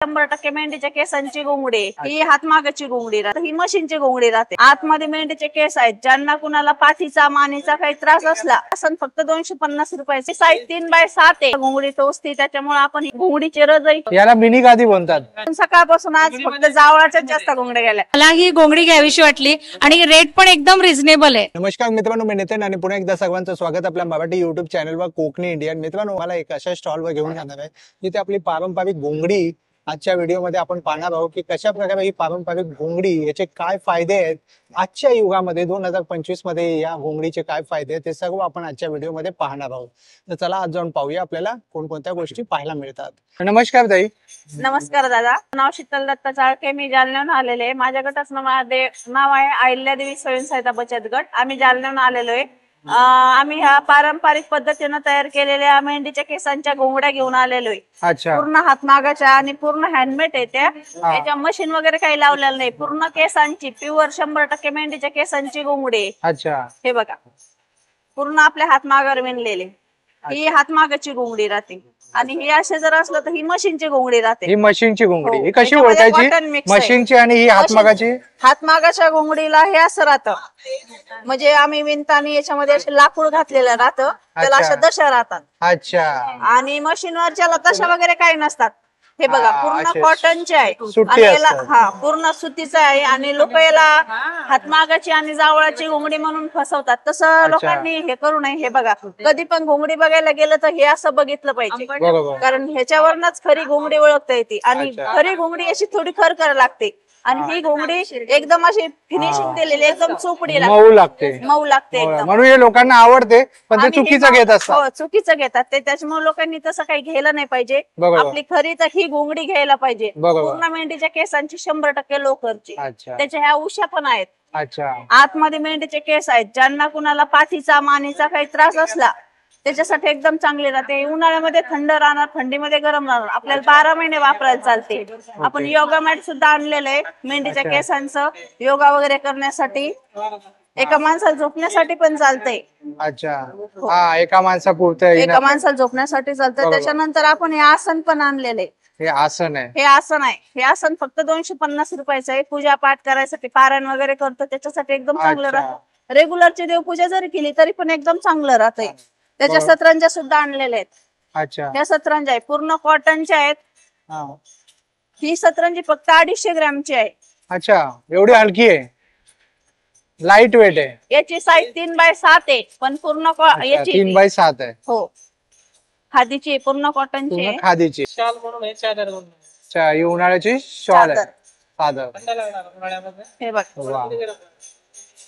100% मेंढीच्या केसांची घोंगडी, ही हातमागाची घोंगडी राहते, ही मशीनची घोंगडी राहते. आतमध्ये मेंढीचे केस आहेत. ज्यांना कुणाला पाठीचा मानेचा काही त्रास असला असं फक्त 250 रुपयाची साईज 3x7 आहे. घोंगडी टोचते, त्याच्यामुळे आपण घोंगडीची रजई याला मिनी गादी म्हणतात. सकाळपासून आज फक्त जावळाच्याच जास्त घोंगड्या गेल्या. मला ही घोंगडी घ्यावीशी वाटली आणि रेट पण एकदम रिझनेबल आहे. नमस्कार मित्रांनो, मी नितीन आणि पुन्हा एकदा सर्वांचं स्वागत आपल्या मराठी युट्यूब चॅनलवर कोकणी इंडियन. मित्रांनो, मला एक अशा स्टॉलवर घेऊन जाणार आहे जिथे आपली पारंपरिक घोंगडी आजच्या व्हिडिओमध्ये आपण पाहणार आहोत की कशा प्रकारे ही पारंपरिक घोंगडी, याचे काय फायदे आहेत आजच्या युगामध्ये 2025 मध्ये या घोंगडीचे काय फायदे आहेत ते सर्व आपण आजच्या व्हिडिओमध्ये पाहणार आहोत. तर चला आज जाऊन पाहूया आपल्याला कोणकोणत्या गोष्टी पाहायला मिळतात. नमस्कार ताई. नमस्कार दादा, नाव शीतल दत्ता चाळके, मी जालन्याहून आलेले आहे. माझ्या गटाचं नाव आहे अहिल्यादेवी स्वयंसहायता बचत गट. आम्ही जालन्याहून आलेलो आहे. आम्ही ह्या पारंपरिक पद्धतीने तयार केलेल्या मेंढीच्या केसांच्या घोंगड्या घेऊन आलेलो आहे. अच्छा. पूर्ण हातमागाच्या आणि पूर्ण हँडमेड आहे त्या. त्याच्या मशीन वगैरे काही लावलेलं नाही. पूर्ण केसांची प्युअर 100% मेंढीच्या केसांची घोंगडी आहे. अच्छा. हे बघा, पूर्ण आपल्या हातमागावर विणलेले. ही हातमागाची घोंगडी राहते आणि ही असे जर असलं तर ही मशीनची घोंगडी राहते. ही मशीनची घोंगडी, हो. ही कशी त्याच्यामध्ये cotton ओळखायची? mix आहे. मशीनची आणि ही हातमागाची? हातमागाच्या घोंगडीला हे असं राहतं, म्हणजे आम्ही विणताना याच्यामध्ये असे लाकूड घातलेलं राहतं, त्याला अच्छा. अशा दशा राहतात. अच्छा. आणि मशीनवरच्याला दशा वगैरे काही नसतात. हे बघा, पूर्ण असे कॉटनचे आहे सुती आणि याला असतात. पूर्ण सुतीचं आहे. आणि लोक याला हातमागाची आणि जावळाची घोंगडी म्हणून फसवतात. तसं लोकांनी हे करू नये. हे बघा, कधी पण घोंगडी बघायला गेलं तर हे असं बघितलं पाहिजे, बरोबर. कारण ह्याच्यावरनच खरी घोंगडी ओळखता येते. आणि अच्छा. खरी घोंगडी अशी थोडी खर करायला लागते आणि ही घोंगडी एकदम अशी फिनिशिंग दिलेली, एकदम चोपडी मऊ लागते. मऊ लागते एकदम. म्हणून हे लोकांना आवडते, पण ते आणि हे चुकीचं घेत असतात. हो, चुकीचं घेतात ते. त्याच्यामुळे लोकांनी तसं काही घ्यायला नाही पाहिजे. बरोबर. आपली खरी तर ही घोंगडी घ्यायला पाहिजे. बरोबर. पूर्ण मेंढीच्या केसांची 100% लोकरची. अच्छा. त्याच्या ह्या उशा पण आहेत. अच्छा. आतमध्ये मेंढीचे केस आहेत. ज्यांना कुणाला पाठीचा मानेचा काही त्रास असला त्याच्यासाठी एकदम चांगले राहते. उन्हाळ्यामध्ये थंड राहणार, थंडीमध्ये गरम राहणार. आपल्याला 12 महिने वापरायला चालते. आपण योगा मॅट सुद्धा आणलेलं आहे मेंढीच्या केसांचं, योगा वगैरे करण्यासाठी. एका माणसाला झोपण्यासाठी पण चालतंय. अच्छा. हा, एका माणसापुरतं एका माणसाला झोपण्यासाठी चालतंय. बरोबर. त्याच्यानंतर आपण हे आसन पण आणलेले. हे आसन आहे. हे आसन आहे. हे आसन फक्त 250 रुपयाचं आहे. पूजा पाठ करायसाठी, पारायण वगैरे करतो त्याच्यासाठी एकदम चांगलं अच्छा. राहतं. रेग्युलरची देवपूजा जरी केली तरी पण एकदम चांगलं राहतंय. त्याच्या सतरंजा सुद्धा आणलेल्या आहेत. अच्छा. ह्या सतरंजा आहे, पूर्ण कॉटनच्या आहेत. हा. ही सतरंजी फक्त 250 ग्रॅमची आहे. अच्छा, एवढी हलकी आहे, लाईट वेट आहे. याची साईज 3x7 आहे, पण पूर्ण याची 3x7 आहे. हो, खादीची आहे, पूर्ण कॉटनची पूर्ण आहे. खादीची. शाल म्हणून आहे, चादर म्हणून आहे. अच्छा, ही उन्हाळ्याची शॉल आहे. चादर. चादर. थंड लागणार उन्हाळ्यामध्ये. हे बघ, वा.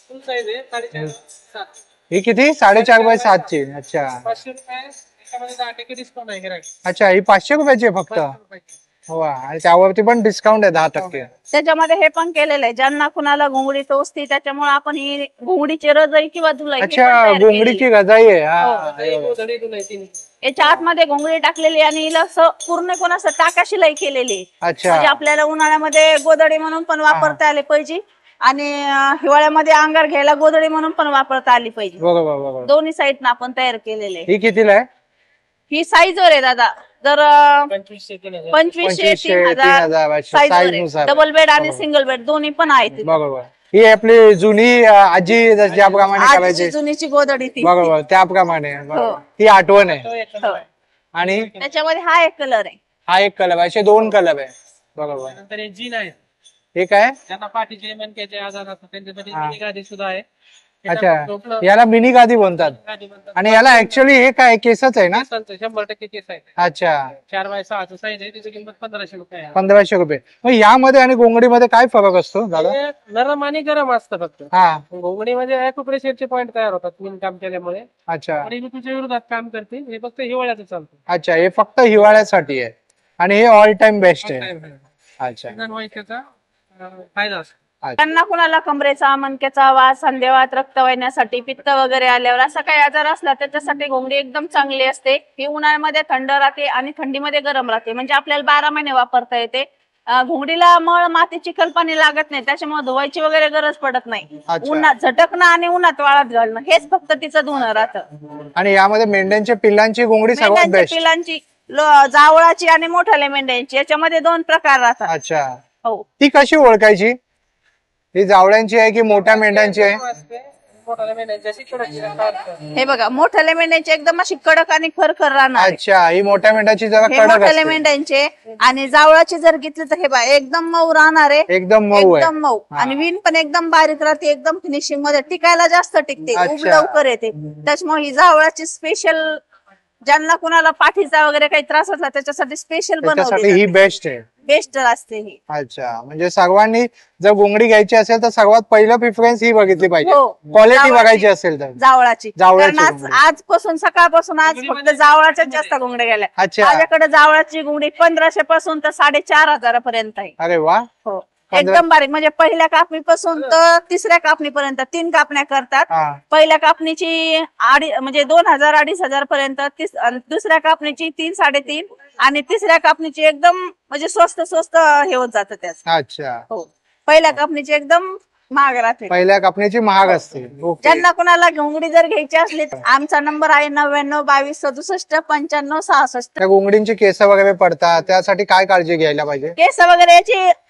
फुल साईज आहे, 4.5 ही किती? 4.5x7 ची. अच्छा. 500 रुपये. याच्यामध्ये 10% डिस्काउंट आहे गिऱ्हाईक. अच्छा, ही 500 रुपयाची आहे फक्त. 500 रुपयाची. वा. आणि त्यावरती पण डिस्काउंट आहे 10%. त्याच्यामध्ये हे पण केलेलं आहे, ज्यांना कुणाला घोंगडी टोचते त्याच्यामुळे आपण ही घोंगडीची रजई किंवा धुलाई ही पण अच्छा, तयार केलेली घोंगडीची आहे. गजाई आहे. हा. दही, गोधडी, धुलाई तिन्ही. याच्या आतमध्ये घोंगडी टाकलेली आणि हिला असं पूर्ण कोण असं टाका शिलाई केलेली आहे. अच्छा. म्हणजे आपल्याला उन्हाळ्यामध्ये गोदडी म्हणून पण वापरता आले पाहिजे आणि हिवाळ्यामध्ये अंगार घ्यायला गोदडी म्हणून पण वापरता आली पाहिजे. बरोबर बरोबर. दोन्ही साईडनं आपण तयार केलेले आहे. ही कितीला आहे? ही साईज वर आहे दादा. जर 2500 3,000. 2500 3,000 3,000 साईज साईज नुसार. डबल बेड आणि बरोबर. सिंगल बेड दोन्ही पण आहेत. बरोबर. ही आपली जुनी आजी ज्याप्रमाणे आजची करायची, जुनीची गोदडी ती. बरोबर त्याप्रमाणे. बरोबर. हो. ही आठवण आहे. तो एक हो. कलर आहे. आणि त्याच्यामध्ये हा एक कलर आहे. हा एक कलर आहे. असे 2 कलर आहे. बरोबर. नंतर हे जीन आहे, हे काय? ज्यांना पाठीचे मणक्याचे आजार असतात त्यांच्यासाठी हा. मिनी गादी सुद्धा आहे. अच्छा, झोपलं याला मिनी गादी म्हणतात. गादी म्हणतात. आणि याला ऍक्च्युअली हे काय केसच आहे ना? केसांचं 100% केस आहे. अच्छा. 4x6 साईज आहे, त्याची किंमत 1500 रुपये आहे. 1500 रुपये. मग यामध्ये आणि घोंगडीमध्ये काय फरक असतो दादा? हे नरम आणि गरम असतं फक्त. हा. घोंगडीमध्ये ॲक्युप्रेशरचे पॉईंट तयार होतात विण काम केल्यामुळे. अच्छा. आणि मी तुझ्या विरोधात काम करते. हे फक्त हिवाळ्यात चालतं. अच्छा, हे फक्त हिवाळ्यासाठी आहे आणि हे ऑल टाइम बेस्ट आहे. अच्छा. सीझन वाईज त्याचा फायदा असतो. त्यांना कुणाला कमरेचा, मणक्याचा वास, संधिवात, रक्त वाहिण्यासाठी, पित्त वगैरे आल्यावर असा काही आजार असला त्याच्यासाठी घोंगडी एकदम चांगली असते. ही उन्हाळ्यामध्ये थंड राहते आणि थंडीमध्ये गरम राहते, म्हणजे आपल्याला 12 महिने वापरता येते. घोंगडीला मळ, माती, चिखलपाणी लागत नाही, त्याच्यामुळे धुवायची वगैरे गरज पडत नाही. अच्छा. उन्हात झटकणं आणि उन्हात वाळत घालणं हेच फक्त तिचं धुणं राहतं. आणि यामध्ये मेंढ्यांच्या पिल्लांची घोंगडी सर्वात मेंढ्यांच्या बेस्ट. पिलांची जावळाची आणि मोठ्या मेंढ्यांची, याच्यामध्ये 2 प्रकार राहतात. अच्छा, हो. ती कशी ओळखायची? ही जावळ्यांची आहे की मोठ्या मेंढ्यांची आहे? मोठाल्या मेंढ्यांची अशी कडक असते. हे बघा, मोठ्या मेंढ्यांची एकदम अशी कडक आणि खरखर राहणार आहे. अच्छा, ही मोठ्या मेंढ्याची जरा हे कडक मोठ्या असते, मेंढ्यांचे. आणि जावळाची जर घेतली तर हे बघा एकदम मऊ राहणार आहे, एकदम मऊ आहे. एकदम मऊ. हा. आणि विण पण एकदम बारीक राहते, एकदम फिनिशिंग मध्ये टिकायला जास्त टिकते, अच्छा. उब लवकर येते. त्याच्यामुळे ही जावळाची स्पेशल, ज्यांना कुणाला पाठीचा वगैरे काही त्रास असला त्याच्यासाठी स्पेशल त्याच्यासाठी बनवली ही बेस्ट आहे. बेस्ट असते ही. अच्छा, म्हणजे सर्वांनी जर घोंगडी घ्यायची असेल तर सर्वात पहिलं प्रिफरन्स ही बघितली पाहिजे. हो. क्वालिटी जावळाची- बघायची असेल तर. जावळाची. जावळाची कारण घोंगडी. आजपासून सकाळपासून आज फक्त जावळाच्याच जास्त घोंगड्या गेल्या. अच्छा, माझ्याकडे जावळाची घोंगडी 1500 पासून तर 4500 पर्यंत आहे. अरे वा. हो, एकदम बारीक. म्हणजे पहिल्या कापणीपासून तर 3ऱ्या कापणीपर्यंत 3 कापण्या करतात. हा, पहिल्या कापणीची म्हणजे 2000-2500 पर्यंत, दुसऱ्या कापणीची 3-3.5, आणि 3ऱ्या कापणीची एकदम म्हणजे स्वस्त हे होत जातं त्याच. अच्छा, हो, पहिल्या कापणीची एकदम महाग राहते. पहिल्या कापणीची महाग असते. ओके. ज्यांना कुणाला घोंगडी जर घ्यायची असली तर आमचा नंबर आहे 99-22-67-95-66. त्या घोंगडींची केस वगैरे पडतात, त्यासाठी काय काळजी घ्यायला पाहिजे? केस वगैरे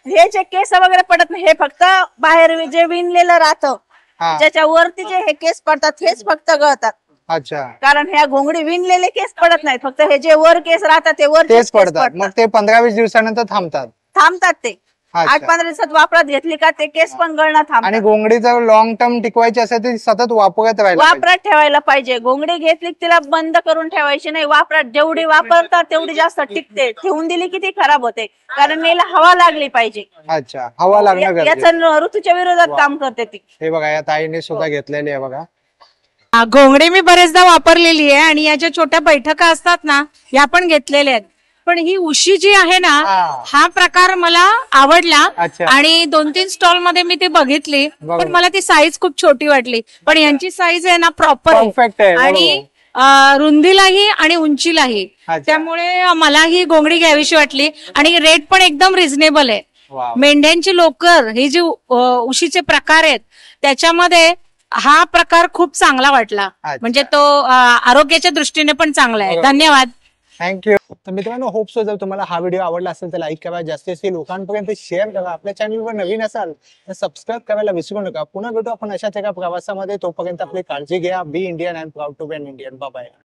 ह्याचे केस वगैरे पडत नाही. हे फक्त बाहेर जे विणलेलं राहतं, हा, ज्याच्या वरती जे हे केस पडतात हेच फक्त गळतात. अच्छा, कारण ह्या घोंगडी विणलेले केस पडत नाहीत, फक्त हे जे वर केस राहतात ते वर तेच पडतात. मग ते 15-20 दिवसानंतर थांबतात. थांबतात. ते अच्छा. 8-15 दिवसात वापरात घेतली का ते केस पण गळणं आणि थांबतात. घोंगडी जर लॉंग टर्म टिकवायची असेल तर ती सतत वापरत राहायला पाहिजे. वापरात ठेवायला पाहिजे. घोंगडी घेतली की तिला बंद करून ठेवायची नाही. वापरात जेवढी वापरतात तेवढी जास्त टिकते. ठेवून दिली की ती खराब होते, कारण याला हवा लागली पाहिजे. अच्छा, हवा लागणं गरजेचं. याचं ऋतूच्या विरोधात काम करते ती. हे बघा, या ताईने सुद्धा घेतलेली आहे बघा. घोंगडी मी बरेचदा वापरलेली आहे आणि या ज्या छोट्या बैठका असतात ना, या पण घेतलेल्या आहेत. पण ही उशी जी आहे ना, हा. हा प्रकार मला आवडला. अच्छा. आणि 2-3 स्टॉल मध्ये मी ती बघितली, बरोबर. पण मला ती साईज खूप छोटी वाटली. पण यांची साईज आहे ना प्रॉपर परफेक्ट आहे. आणि रुंदीलाही आणि उंचीलाही. अच्छा. त्यामुळे मला ही घोंगडी घ्यावीशी वाटली आणि रेट पण एकदम रिझनेबल आहे. वाव. मेंढ्यांची लोकर हे जे उशीचे प्रकार आहेत त्याच्यामध्ये हा प्रकार खूप चांगला वाटला. अच्छा. म्हणजे तो आरोग्याच्या दृष्टीने पण चांगला आहे. बरोबर. धन्यवाद. थँक्यू. तर मित्रांनो, होप सो जर तुम्हाला हा व्हिडिओ आवडला असेल तर लाईक करा, जास्तीत जास्त लोकांपर्यंत शेअर करा. आपल्या चॅनलवर नवीन असाल तर सबस्क्राईब करायला विसरू नका. पुन्हा भेटू आपण अशाच एका प्रवासामध्ये. तोपर्यंत आपली काळजी घ्या. Be Indian and proud to be an Indian. Bye bye.